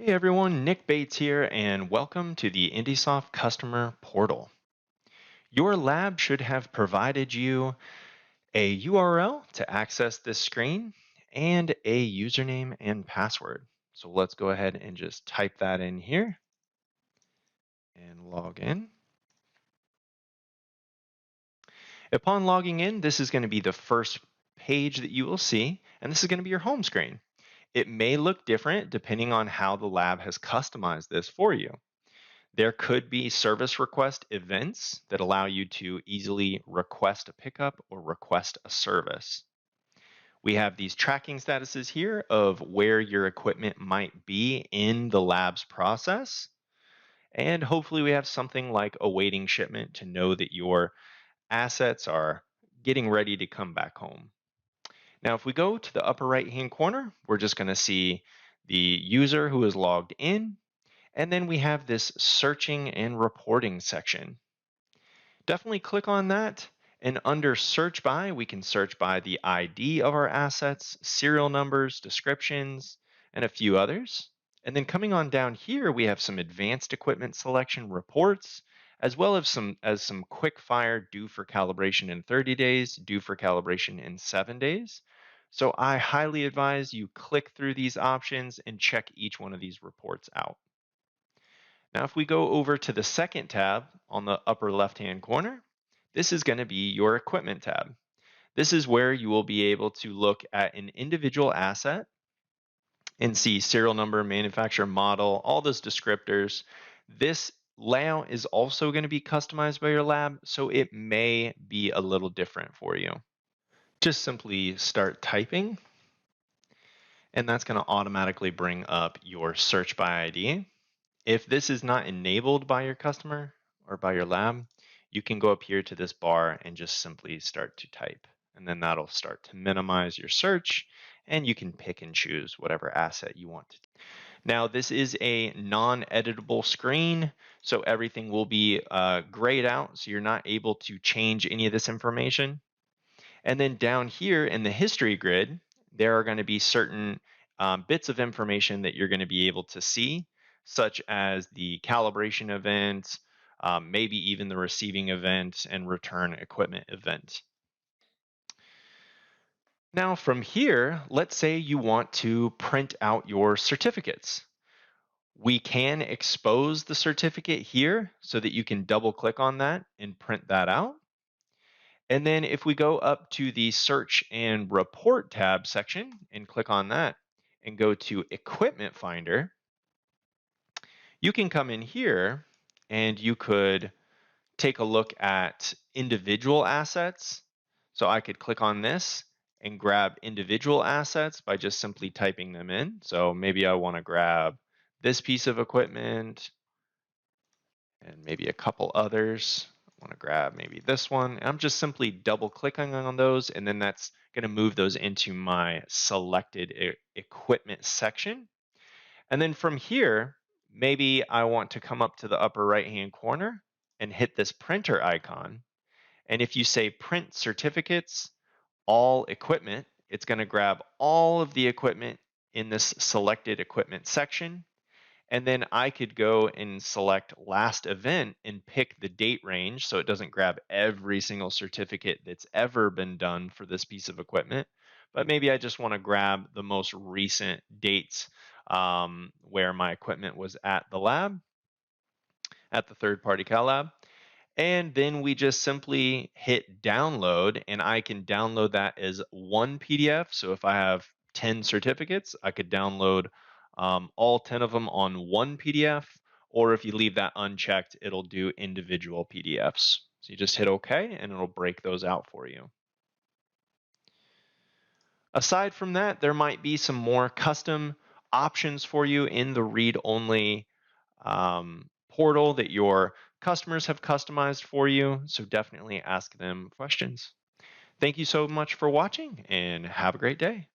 Hey everyone, Nick Bates here, and welcome to the IndySoft Customer Portal. Your lab should have provided you a URL to access this screen and a username and password. So let's go ahead and just type that in here and log in. Upon logging in, this is going to be the first page that you will see, and this is going to be your home screen. It may look different depending on how the lab has customized this for you. There could be service request events that allow you to easily request a pickup or request a service. We have these tracking statuses here of where your equipment might be in the lab's process. And hopefully we have something like awaiting shipment to know that your assets are getting ready to come back home. Now, if we go to the upper right-hand corner, we're just going to see the user who is logged in. And then we have this searching and reporting section. Definitely click on that. And under search by, we can search by the ID of our assets, serial numbers, descriptions, and a few others. And then coming on down here, we have some advanced equipment selection reports, as well as some quick fire due for calibration in 30 days, due for calibration in 7 days. So I highly advise you click through these options and check each one of these reports out. Now, if we go over to the second tab on the upper left-hand corner, this is going to be your equipment tab. This is where you will be able to look at an individual asset and see serial number, manufacturer, model, all those descriptors. This layout is also going to be customized by your lab, so it may be a little different for you. Just simply start typing, and that's going to automatically bring up your search by ID. If this is not enabled by your customer or by your lab, you can go up here to this bar and just simply start to type. And then that'll start to minimize your search, and you can pick and choose whatever asset you want to. Now, this is a non-editable screen, so everything will be grayed out, so you're not able to change any of this information. And then down here in the history grid, there are going to be certain bits of information that you're going to be able to see, such as the calibration event, maybe even the receiving event and return equipment event. Now from here, let's say you want to print out your certificates. We can expose the certificate here so that you can double click on that and print that out. And then if we go up to the search and report tab section and click on that and go to equipment finder, you can come in here and you could take a look at individual assets. So I could click on this and grab individual assets by just simply typing them in. So maybe I want to grab this piece of equipment and maybe a couple others. I want to grab maybe this one. I'm just simply double clicking on those, and then that's going to move those into my selected equipment section. And then from here, maybe I want to come up to the upper right-hand corner and hit this printer icon. And if you say print certificates, all equipment, it's going to grab all of the equipment in this selected equipment section. And then I could go and select last event and pick the date range so it doesn't grab every single certificate that's ever been done for this piece of equipment. But maybe I just want to grab the most recent dates where my equipment was at the lab, at the third-party Cal lab. And then we just simply hit download, and I can download that as one PDF. So if I have 10 certificates, I could download all 10 of them on one PDF. Or if you leave that unchecked, it'll do individual PDFs. So you just hit OK, and it'll break those out for you. Aside from that, there might be some more custom options for you in the read-only portal that your customers have customized for you. So definitely ask them questions. Thank you so much for watching and have a great day.